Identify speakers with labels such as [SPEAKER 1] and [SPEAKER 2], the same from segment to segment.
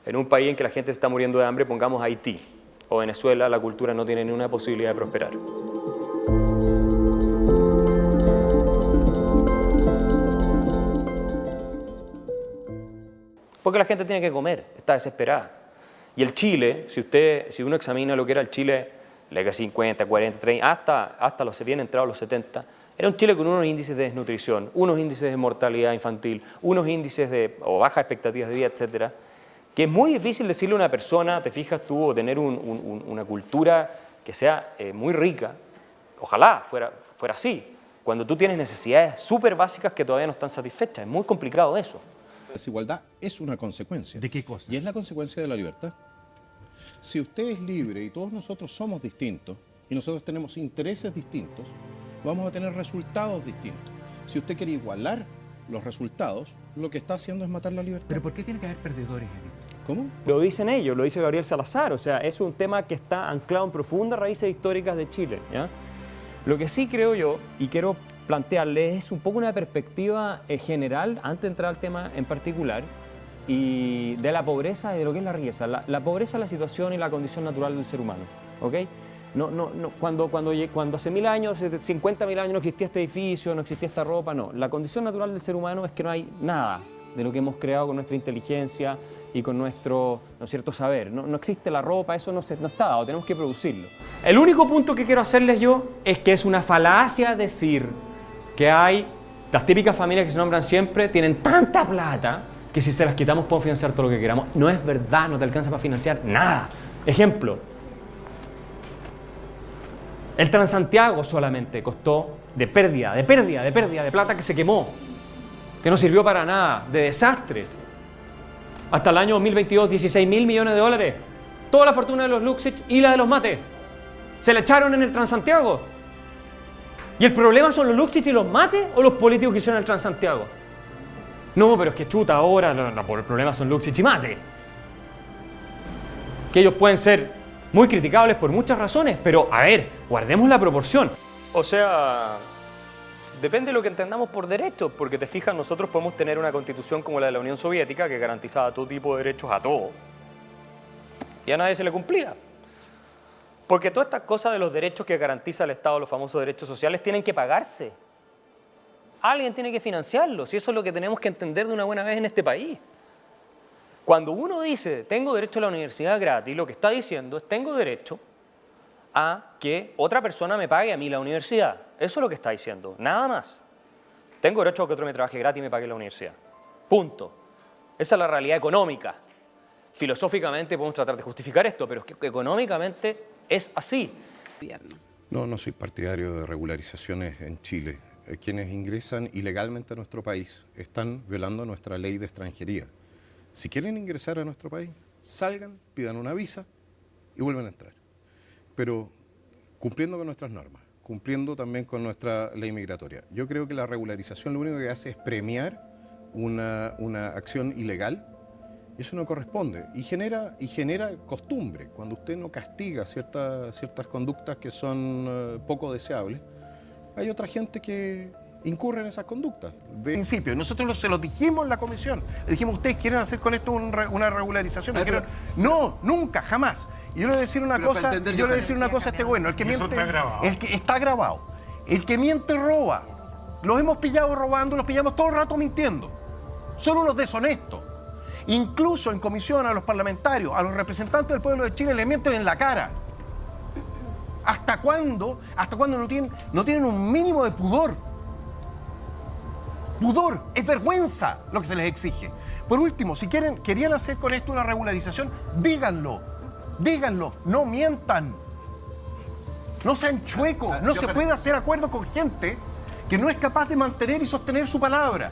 [SPEAKER 1] En un país en que la gente se está muriendo de hambre, pongamos Haití o Venezuela, la cultura no tiene ninguna posibilidad de prosperar. Porque la gente tiene que comer, está desesperada. Y el Chile, si uno examina lo que era el Chile, la década 50, 40, 30, hasta los bien entrados los 70, era un Chile con unos índices de desnutrición, unos índices de mortalidad infantil, unos índices o bajas expectativas de vida, etcétera, que es muy difícil decirle a una persona, te fijas tú, o tener una cultura que sea muy rica, ojalá fuera así, cuando tú tienes necesidades súper básicas que todavía no están satisfechas. Es muy complicado eso.
[SPEAKER 2] La desigualdad es una consecuencia.
[SPEAKER 3] ¿De qué cosa?
[SPEAKER 2] Y es la consecuencia de la libertad. Si usted es libre y todos nosotros somos distintos, y nosotros tenemos intereses distintos, vamos a tener resultados distintos. Si usted quiere igualar los resultados, lo que está haciendo es matar la libertad.
[SPEAKER 3] ¿Pero por qué tiene que haber perdedores en esto?
[SPEAKER 2] ¿Cómo?
[SPEAKER 1] Lo dicen ellos, lo dice Gabriel Salazar, o sea, es un tema que está anclado en profundas raíces históricas de Chile, ¿ya? Lo que sí creo yo, y quiero plantearles, es un poco una perspectiva general, antes de entrar al tema en particular, y de la pobreza y de lo que es la riqueza. La pobreza es la situación y la condición natural del ser humano, ¿ok? Cuando hace 1000 años, 50.000 años no existía este edificio, no existía esta ropa, no. La condición natural del ser humano es que no hay nada de lo que hemos creado con nuestra inteligencia y con nuestro, ¿no es cierto?, saber. No existe la ropa, eso no está dado, tenemos que producirlo. El único punto que quiero hacerles yo es que es una falacia decir que hay, las típicas familias que se nombran siempre, tienen tanta plata que si se las quitamos podemos financiar todo lo que queramos. No es verdad, no te alcanza para financiar nada. Ejemplo, el Transantiago solamente costó de plata que se quemó, que no sirvió para nada, de desastre. Hasta el año 2022, 16.000 millones de dólares. Toda la fortuna de los Luxich y la de los Mate se la echaron en el Transantiago. ¿Y el problema son los Luxich y los Mate o los políticos que hicieron el Transantiago? No, pero es que chuta, ahora el problema son Luxich y Mate. Que ellos pueden ser muy criticables por muchas razones, pero a ver, guardemos la proporción. O sea, depende de lo que entendamos por derechos, porque te fijas, nosotros podemos tener una constitución como la de la Unión Soviética que garantizaba todo tipo de derechos a todos y a nadie se le cumplía. Porque todas estas cosas de los derechos que garantiza el Estado, los famosos derechos sociales, tienen que pagarse. Alguien tiene que financiarlos y eso es lo que tenemos que entender de una buena vez en este país. Cuando uno dice, tengo derecho a la universidad gratis, lo que está diciendo es, tengo derecho a que otra persona me pague a mí la universidad. Eso es lo que está diciendo, nada más. Tengo derecho a que otro me trabaje gratis y me pague la universidad. Punto. Esa es la realidad económica. Filosóficamente podemos tratar de justificar esto, pero es que económicamente es así.
[SPEAKER 2] No soy partidario de regularizaciones en Chile. Quienes ingresan ilegalmente a nuestro país están violando nuestra ley de extranjería. Si quieren ingresar a nuestro país, salgan, pidan una visa y vuelven a entrar. Pero cumpliendo con nuestras normas, cumpliendo también con nuestra ley migratoria. Yo creo que la regularización lo único que hace es premiar una acción ilegal. Eso no corresponde y genera costumbre. Cuando usted no castiga ciertas conductas que son poco deseables, hay otra gente que incurre en esas conductas.
[SPEAKER 4] Principio, nosotros se lo dijimos en la comisión. Le dijimos, ¿ustedes quieren hacer con esto una regularización? No, nunca, jamás. Y yo le voy a decir una cosa, a este bueno, el que miente, está grabado. El que miente roba. Los hemos pillado robando, los pillamos todo el rato mintiendo. Son unos deshonestos. Incluso en comisión a los parlamentarios, a los representantes del pueblo de Chile, les mienten en la cara. ¿Hasta cuándo no tienen un mínimo de pudor? Pudor, es vergüenza lo que se les exige. Por último, si querían hacer con esto una regularización, díganlo, no mientan. No sean chuecos, no se puede hacer acuerdo con gente que no es capaz de mantener y sostener su palabra.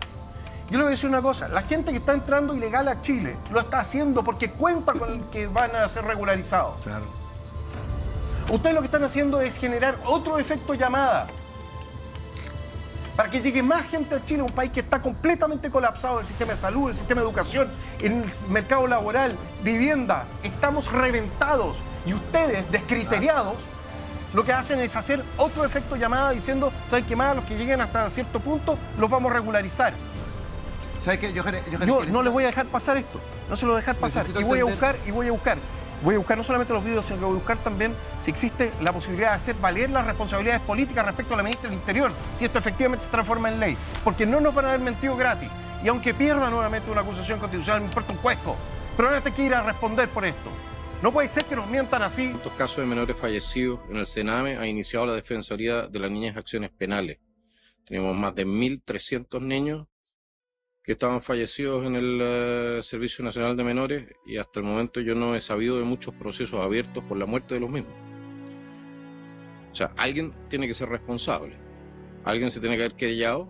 [SPEAKER 4] Yo le voy a decir una cosa, la gente que está entrando ilegal a Chile lo está haciendo porque cuenta con que van a ser regularizados.
[SPEAKER 3] Claro.
[SPEAKER 4] Ustedes lo que están haciendo es generar otro efecto llamada para que llegue más gente a Chile, un país que está completamente colapsado en el sistema de salud, en el sistema de educación, en el mercado laboral, vivienda. Estamos reventados y ustedes, descriteriados, lo que hacen es hacer otro efecto llamada diciendo, ¿saben qué más? Los que lleguen hasta cierto punto los vamos a regularizar. ¿Sabes qué? Yo no les voy a dejar pasar esto. No se lo voy a dejar pasar. Y voy a buscar. Voy a buscar no solamente los videos, sino que voy a buscar también si existe la posibilidad de hacer valer las responsabilidades políticas respecto a la ministra del Interior, si esto efectivamente se transforma en ley. Porque no nos van a haber mentido gratis. Y aunque pierda nuevamente una acusación constitucional, me importa un cuesco. Pero ahora hay que ir a responder por esto. No puede ser que nos mientan así.
[SPEAKER 2] En estos casos de menores fallecidos, en el Sename ha iniciado la Defensoría de la Niñez Acciones Penales. Tenemos más de 1.300 niños que estaban fallecidos en el Servicio Nacional de Menores y hasta el momento yo no he sabido de muchos procesos abiertos por la muerte de los mismos. O sea, alguien tiene que ser responsable, alguien se tiene que haber querellado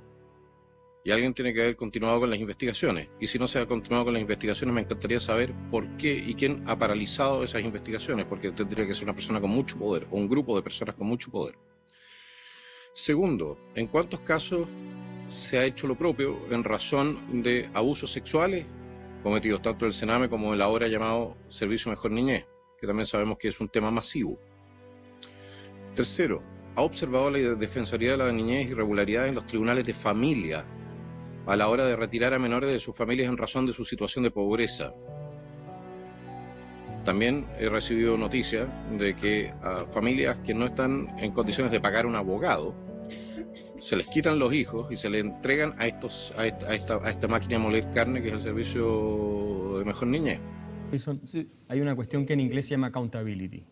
[SPEAKER 2] y alguien tiene que haber continuado con las investigaciones. Y si no se ha continuado con las investigaciones, me encantaría saber por qué y quién ha paralizado esas investigaciones, porque tendría que ser una persona con mucho poder o un grupo de personas con mucho poder. Segundo, ¿en cuántos casos se ha hecho lo propio en razón de abusos sexuales cometidos tanto del Sename como del ahora llamado Servicio Mejor Niñez, que también sabemos que es un tema masivo? Tercero, ¿ha observado la Defensoría de la Niñez irregularidades en los tribunales de familia a la hora de retirar a menores de sus familias en razón de su situación de pobreza? También he recibido noticias de que a familias que no están en condiciones de pagar un abogado, se les quitan los hijos y se les entregan a esta máquina de moler carne que es el Servicio de Mejor Niñez.
[SPEAKER 1] Hay una cuestión que en inglés se llama accountability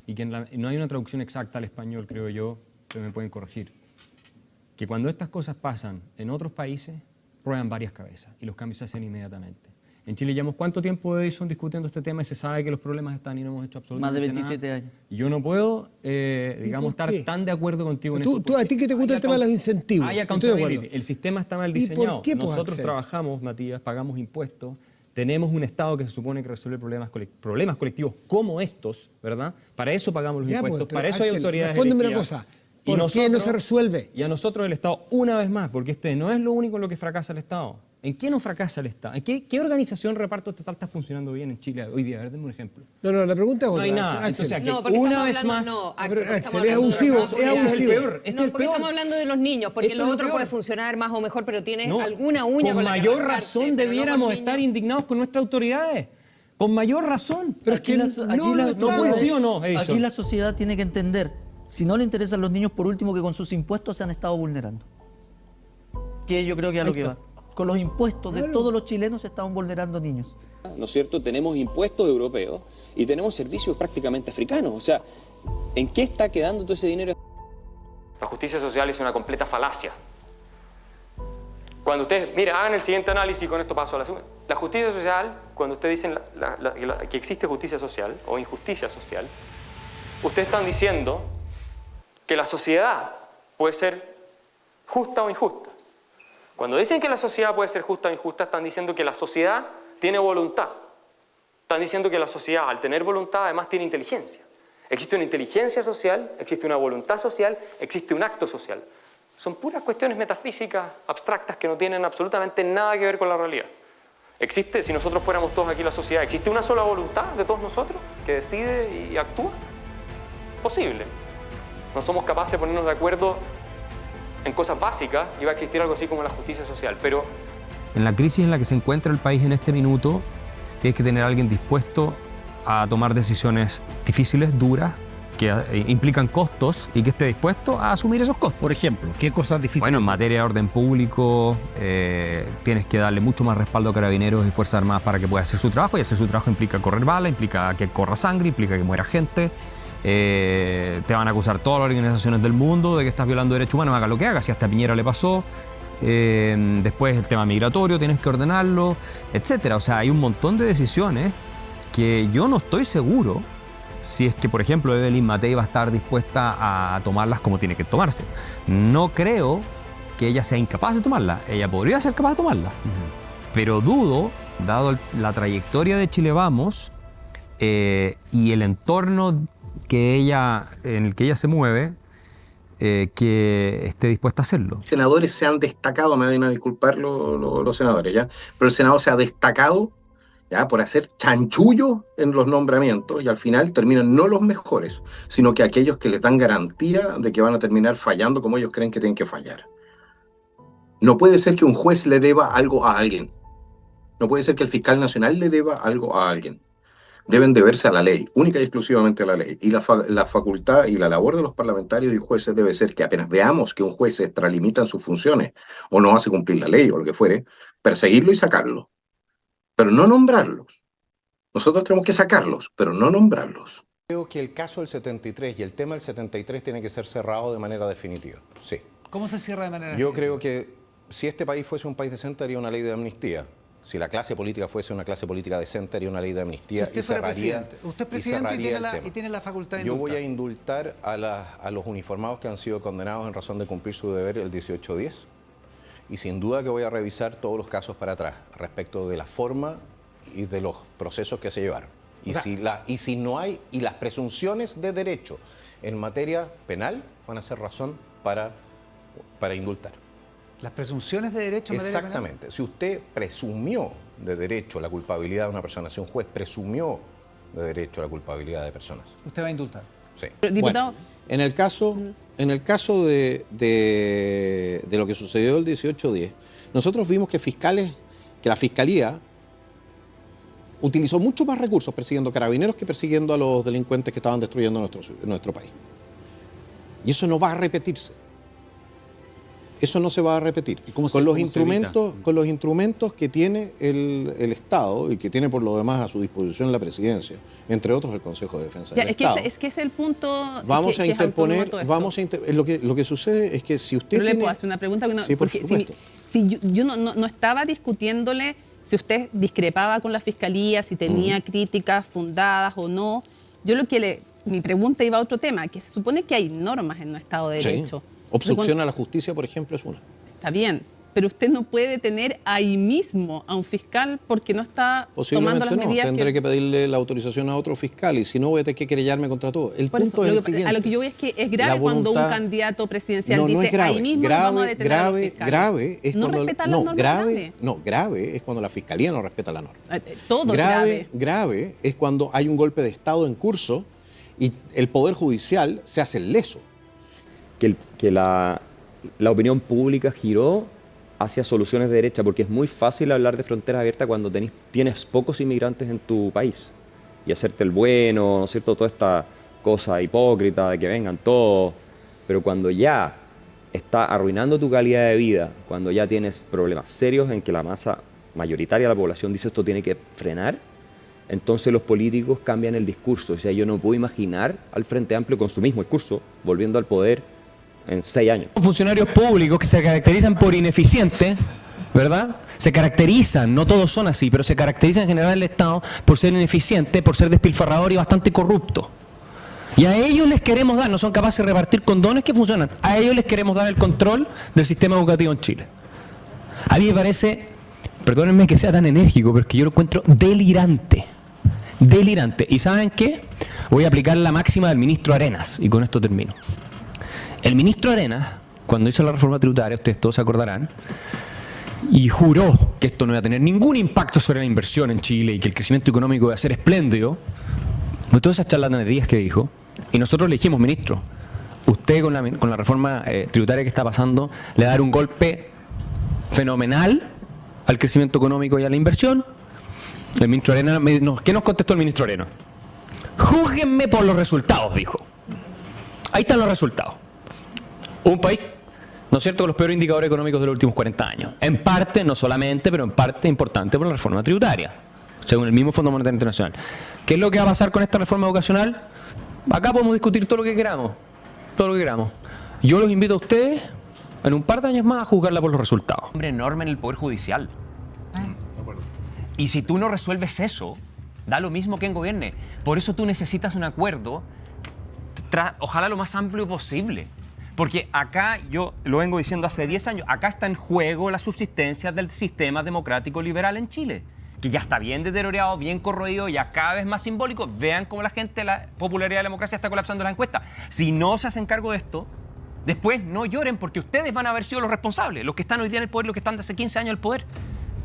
[SPEAKER 1] y que no hay una traducción exacta al español, creo yo, pero me pueden corregir. Que cuando estas cosas pasan en otros países, ruedan varias cabezas y los cambios se hacen inmediatamente. En Chile llevamos ¿cuánto tiempo de eso discutiendo este tema y se sabe que los problemas están y no hemos hecho absolutamente nada?
[SPEAKER 5] Más de 27 años.
[SPEAKER 1] Y yo no puedo, digamos, estar tan de acuerdo contigo en eso.
[SPEAKER 6] ¿A ti que te gusta el tema de los incentivos?
[SPEAKER 1] Estoy de acuerdo. El sistema está mal diseñado.
[SPEAKER 6] ¿Y por qué,
[SPEAKER 1] nosotros trabajamos, Matías, pagamos impuestos, tenemos un Estado que se supone que resuelve problemas colectivos como estos, ¿verdad? Para eso pagamos los impuestos, para eso hay autoridades
[SPEAKER 6] Respóndeme
[SPEAKER 1] elegidas.
[SPEAKER 6] una cosa. ¿Por qué no se resuelve?
[SPEAKER 1] Y a nosotros el Estado, una vez más, porque este no es lo único en lo que fracasa el Estado. ¿En qué no fracasa el Estado? ¿En qué organización reparto estatal está funcionando bien en Chile hoy día? A ver, denme un ejemplo.
[SPEAKER 6] No, la pregunta es otra.
[SPEAKER 1] No hay nada.
[SPEAKER 6] Axel.
[SPEAKER 1] Entonces,
[SPEAKER 5] No, porque
[SPEAKER 1] una
[SPEAKER 5] estamos
[SPEAKER 1] vez
[SPEAKER 5] hablando,
[SPEAKER 1] más.
[SPEAKER 5] no, Axel,
[SPEAKER 6] Axel, es abusivo, es abusivo.
[SPEAKER 5] No, porque estamos hablando de los niños, porque lo otro puede funcionar más o mejor, pero tienes alguna uña con la que
[SPEAKER 1] mayor
[SPEAKER 5] arrancarte,
[SPEAKER 1] razón debiéramos estar indignados con nuestras autoridades. Con mayor razón.
[SPEAKER 6] Pero es que no
[SPEAKER 1] puede, ¿sí o no, Edison?
[SPEAKER 7] Aquí la sociedad tiene que entender, si no le interesan los niños, por último, que con sus impuestos se han estado vulnerando. Que yo creo que a lo que va. Con los impuestos de todos los chilenos se estaban vulnerando niños.
[SPEAKER 8] ¿No es cierto? Tenemos impuestos europeos y tenemos servicios prácticamente africanos. O sea, ¿en qué está quedando todo ese dinero?
[SPEAKER 1] La justicia social es una completa falacia. Cuando ustedes, mira, hagan el siguiente análisis y con esto paso a la segunda. La justicia social, cuando ustedes dicen que existe justicia social o injusticia social, ustedes están diciendo que la sociedad puede ser justa o injusta. Cuando dicen que la sociedad puede ser justa o injusta, están diciendo que la sociedad tiene voluntad. Están diciendo que la sociedad, al tener voluntad, además tiene inteligencia. Existe una inteligencia social, existe una voluntad social, existe un acto social. Son puras cuestiones metafísicas, abstractas, que no tienen absolutamente nada que ver con la realidad. Existe, si nosotros fuéramos todos aquí la sociedad, ¿existe una sola voluntad de todos nosotros que decide y actúa? Posible. No somos capaces de ponernos de acuerdo en cosas básicas y va a existir algo así como la justicia social, pero... En la crisis en la que se encuentra el país en este minuto, tienes que tener a alguien dispuesto a tomar decisiones difíciles, duras, que implican costos y que esté dispuesto a asumir esos costos.
[SPEAKER 4] Por ejemplo, ¿qué cosas difíciles?
[SPEAKER 1] Bueno, en materia de orden público, tienes que darle mucho más respaldo a Carabineros y Fuerzas Armadas para que pueda hacer su trabajo, y hacer su trabajo implica correr bala, implica que corra sangre, implica que muera gente. Te van a acusar todas las organizaciones del mundo de que estás violando derechos humanos, haga lo que haga, si hasta a Piñera le pasó. Después el tema migratorio, tienes que ordenarlo, etcétera. O sea, hay un montón de decisiones que yo no estoy seguro si es que, por ejemplo, Evelyn Matei va a estar dispuesta a tomarlas como tiene que tomarse. No creo que ella sea incapaz de tomarlas. Ella podría ser capaz de tomarlas. Pero dudo, dado la trayectoria de Chile Vamos y el entorno en el que ella se mueve, que esté dispuesta a hacerlo.
[SPEAKER 9] Senadores se han destacado, me van a disculpar los senadores, ¿ya? Pero el Senado se ha destacado, ¿ya?, por hacer chanchullo en los nombramientos, y al final terminan no los mejores, sino que aquellos que les dan garantía de que van a terminar fallando como ellos creen que tienen que fallar. No puede ser que un juez le deba algo a alguien. No puede ser que el fiscal nacional le deba algo a alguien. Deben deberse a la ley, única y exclusivamente a la ley. Y la facultad y la labor de los parlamentarios y jueces debe ser que apenas veamos que un juez se extralimita en sus funciones o no hace cumplir la ley o lo que fuere, perseguirlo y sacarlo. Pero no nombrarlos. Nosotros tenemos que sacarlos, pero no nombrarlos.
[SPEAKER 2] Creo que el caso del 73 y el tema del 73 tiene que ser cerrado de manera definitiva. Sí.
[SPEAKER 3] ¿Cómo se cierra de manera
[SPEAKER 2] Yo
[SPEAKER 3] definitiva?
[SPEAKER 2] creo que si este país fuese un país decente, haría una ley de amnistía. Si la clase política fuese una clase política decente, haría una ley de amnistía
[SPEAKER 3] Si usted fuera presidente. Usted es presidente y tiene la facultad de
[SPEAKER 2] Yo
[SPEAKER 3] indultar.
[SPEAKER 2] voy a indultar a los uniformados que han sido condenados en razón de cumplir su deber el 1810. Y sin duda que voy a revisar todos los casos para atrás respecto de la forma y de los procesos que se llevaron. Y si no hay, y las presunciones de derecho en materia penal van a ser razón para indultar.
[SPEAKER 3] Las presunciones de derecho en materia penal.
[SPEAKER 2] Exactamente. Si usted presumió de derecho la culpabilidad de una persona, si un juez presumió de derecho la culpabilidad de personas.
[SPEAKER 3] Usted va a indultar.
[SPEAKER 2] Sí.
[SPEAKER 5] Pero, diputado,
[SPEAKER 2] Bueno, en el caso de lo que sucedió el 1810, nosotros vimos que la Fiscalía utilizó mucho más recursos persiguiendo carabineros que persiguiendo a los delincuentes que estaban destruyendo nuestro país. Y eso no va a repetirse. Eso no se va a repetir. Con los instrumentos que tiene el Estado y que tiene por lo demás a su disposición la Presidencia, entre otros el Consejo de Defensa del Estado.
[SPEAKER 5] es que es el punto.
[SPEAKER 2] Vamos a interponer, lo que sucede es que si usted
[SPEAKER 5] Pero
[SPEAKER 2] tiene...
[SPEAKER 5] le puedo hacer una pregunta.
[SPEAKER 2] Sí, por
[SPEAKER 5] porque
[SPEAKER 2] supuesto.
[SPEAKER 5] si yo no estaba discutiéndole si usted discrepaba con la Fiscalía, si tenía críticas fundadas o no. Mi pregunta iba a otro tema, que se supone que hay normas en un Estado de Derecho.
[SPEAKER 2] Sí. Obstrucción a la justicia, por ejemplo, es una.
[SPEAKER 5] Está bien, pero usted no puede tener ahí mismo a un fiscal porque no está tomando las medidas.
[SPEAKER 2] Tendré que pedirle la autorización a otro fiscal y si no voy a tener que querellarme contra todo. El
[SPEAKER 5] Por
[SPEAKER 2] punto
[SPEAKER 5] eso,
[SPEAKER 2] es el siguiente.
[SPEAKER 5] a lo que yo voy es que es grave cuando un candidato presidencial dice
[SPEAKER 2] no es grave.
[SPEAKER 5] ahí mismo vamos a detener a los fiscales.
[SPEAKER 2] Grave es
[SPEAKER 5] no
[SPEAKER 2] cuando
[SPEAKER 5] respetar las normas.
[SPEAKER 2] grave es cuando la Fiscalía no respeta la norma.
[SPEAKER 5] Todo grave.
[SPEAKER 2] Grave es cuando hay un golpe de Estado en curso y el Poder Judicial se hace leso.
[SPEAKER 10] Que la opinión pública giró hacia soluciones de derecha, porque es muy fácil hablar de fronteras abiertas cuando tienes pocos inmigrantes en tu país y hacerte el bueno, ¿no es cierto? Toda esta cosa hipócrita de que vengan todos, pero cuando ya está arruinando tu calidad de vida, cuando ya tienes problemas serios en que la masa mayoritaria de la población dice esto tiene que frenar, entonces los políticos cambian el discurso. O sea, yo no puedo imaginar al Frente Amplio con su mismo discurso volviendo al poder en 6 años.
[SPEAKER 1] Funcionarios públicos que se caracterizan por ineficientes, ¿verdad? Se caracterizan, no todos son así, pero se caracterizan en general el Estado por ser ineficiente, por ser despilfarrador y bastante corrupto. Y a ellos les queremos dar, no son capaces de repartir condones que funcionan, a ellos les queremos dar el control del sistema educativo en Chile. A mí me parece, perdónenme que sea tan enérgico, pero es que yo lo encuentro delirante. Delirante. ¿Y saben qué? Voy a aplicar la máxima del ministro Arenas, y con esto termino. El ministro Arenas, cuando hizo la reforma tributaria, ustedes todos se acordarán, y juró que esto no iba a tener ningún impacto sobre la inversión en Chile y que el crecimiento económico iba a ser espléndido, de todas esas charlatanerías que dijo, y nosotros le dijimos, ministro, usted con la reforma tributaria que está pasando le va a dar un golpe fenomenal al crecimiento económico y a la inversión. El ministro Arenas, ¿qué nos contestó el ministro Arenas? Júzguenme por los resultados, dijo. Ahí están los resultados. Un país, ¿no es cierto?, con los peores indicadores económicos de los últimos 40 años. En parte, no solamente, pero en parte importante por la reforma tributaria, según el mismo Fondo Monetario Internacional. ¿Qué es lo que va a pasar con esta reforma educacional? Acá podemos discutir todo lo que queramos, todo lo que queramos. Yo los invito a ustedes, en un par de años más, a juzgarla por los resultados.
[SPEAKER 11] Hombre enorme en el Poder Judicial. Y si tú no resuelves eso, da lo mismo que en gobierne. Por eso tú necesitas un acuerdo, ojalá lo más amplio posible. Porque acá, yo lo vengo diciendo hace 10 años, acá está en juego la subsistencia del sistema democrático liberal en Chile, que ya está bien deteriorado, bien corroído, ya cada vez más simbólico. Vean cómo la popularidad de la democracia está colapsando en las encuestas. Si no se hacen cargo de esto, después no lloren porque ustedes van a haber sido los responsables, los que están hoy día en el poder, los que están de hace 15 años en el poder.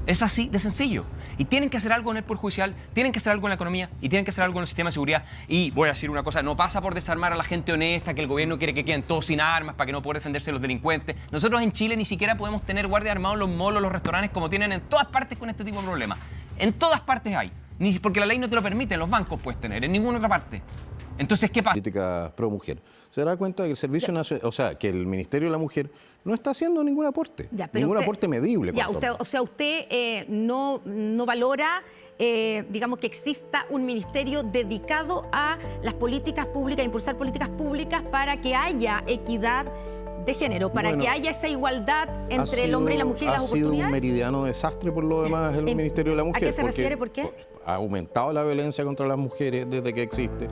[SPEAKER 11] Es así de sencillo. Y tienen que hacer algo en el Poder Judicial, tienen que hacer algo en la economía y tienen que hacer algo en el sistema de seguridad. Y voy a decir una cosa, no pasa por desarmar a la gente honesta, que el gobierno quiere que queden todos sin armas para que no puedan defenderse los delincuentes. Nosotros en Chile ni siquiera podemos tener guardias armados en los malls, los restaurantes, como tienen en todas partes con este tipo de problemas. En todas partes hay. Ni porque la ley no te lo permite, en los bancos puedes tener, en ninguna otra parte. Entonces, ¿qué pasa?
[SPEAKER 2] Política pro mujer. Se da cuenta que el Servicio Nacional, o sea, que el Ministerio de la Mujer no está haciendo ningún aporte, ningún aporte medible.
[SPEAKER 12] Usted no valora, digamos, que exista un ministerio dedicado a las políticas públicas, a impulsar políticas públicas para que haya equidad de género, para que haya esa igualdad entre el hombre y la mujer y las oportunidades.
[SPEAKER 2] Ha sido un meridiano desastre por lo demás el Ministerio de la Mujer.
[SPEAKER 12] ¿A qué se refiere? ¿Por qué?
[SPEAKER 2] Ha aumentado la violencia contra las mujeres desde que existe.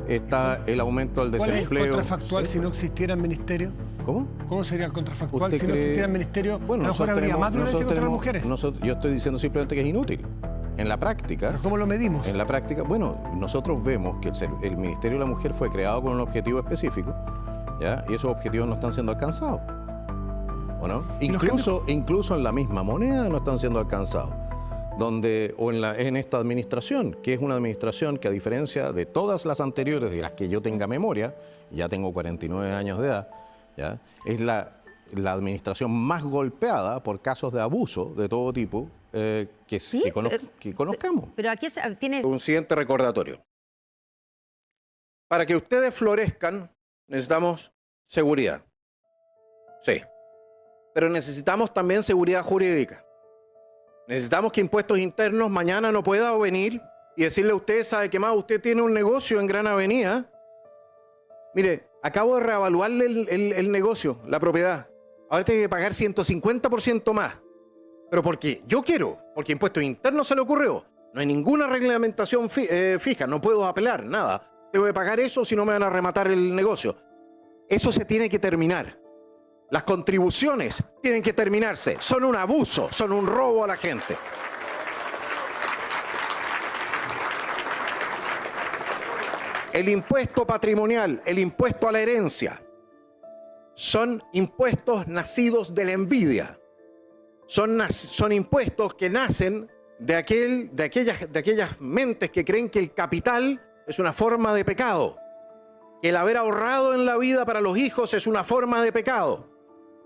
[SPEAKER 2] Está el aumento del desempleo.
[SPEAKER 6] ¿Cuál es el contrafactual si no existiera el ministerio?
[SPEAKER 2] ¿Cómo?
[SPEAKER 6] ¿Cómo sería el contrafactual si no existiera el ministerio?
[SPEAKER 2] Bueno,
[SPEAKER 6] a lo mejor habría más violencia contra las mujeres.
[SPEAKER 2] Yo estoy diciendo simplemente que es inútil. En la práctica...
[SPEAKER 6] ¿Pero cómo lo medimos?
[SPEAKER 2] En la práctica, bueno, nosotros vemos que el Ministerio de la Mujer fue creado con un objetivo específico, ¿ya? Y esos objetivos no están siendo alcanzados. ¿O no? Incluso en la misma moneda no están siendo alcanzados. En esta administración, que es una administración que, a diferencia de todas las anteriores de las que yo tenga memoria, ya tengo 49 años de edad, ¿ya? Es la administración más golpeada por casos de abuso de todo tipo que conozcamos.
[SPEAKER 12] Pero aquí tiene...
[SPEAKER 4] Un siguiente recordatorio. Para que ustedes florezcan, necesitamos seguridad. Sí. Pero necesitamos también seguridad jurídica. Necesitamos que Impuestos Internos mañana no pueda venir y decirle a usted, ¿sabe qué más? Usted tiene un negocio en Gran Avenida. Mire, acabo de reevaluarle el negocio, la propiedad. Ahora tiene que pagar 150% más. Pero porque yo quiero, porque Impuestos Internos se le ocurrió. No hay ninguna reglamentación fija, no puedo apelar, nada. Tengo que pagar eso si no me van a rematar el negocio. Eso se tiene que terminar. Las contribuciones tienen que terminarse. Son un abuso, son un robo a la gente. El impuesto patrimonial, el impuesto a la herencia, son impuestos nacidos de la envidia. Son impuestos que nacen de aquellas mentes que creen que el capital es una forma de pecado, que el haber ahorrado en la vida para los hijos es una forma de pecado.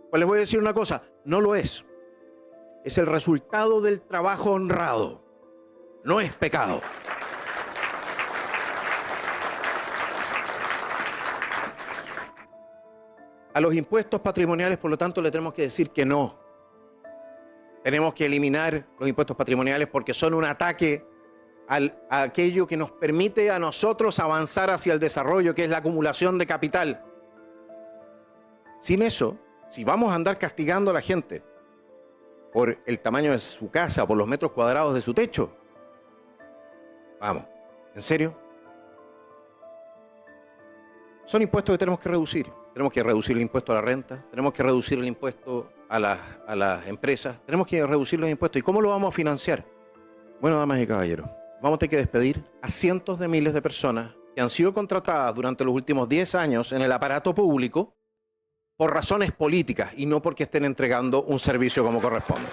[SPEAKER 4] Pues les voy a decir una cosa, no lo es. Es el resultado del trabajo honrado. No es pecado. A los impuestos patrimoniales, por lo tanto, le tenemos que decir que no. Tenemos que eliminar los impuestos patrimoniales porque son un ataque a aquello que nos permite a nosotros avanzar hacia el desarrollo, que es la acumulación de capital. Sin eso, si vamos a andar castigando a la gente por el tamaño de su casa, por los metros cuadrados de su techo, vamos, ¿en serio? Son impuestos que tenemos que reducir. Tenemos que reducir el impuesto a la renta, tenemos que reducir el impuesto a las empresas, tenemos que reducir los impuestos. ¿Y cómo lo vamos a financiar? Bueno, damas y caballeros, vamos a tener que despedir a cientos de miles de personas que han sido contratadas durante los últimos 10 años en el aparato público por razones políticas y no porque estén entregando un servicio como corresponde.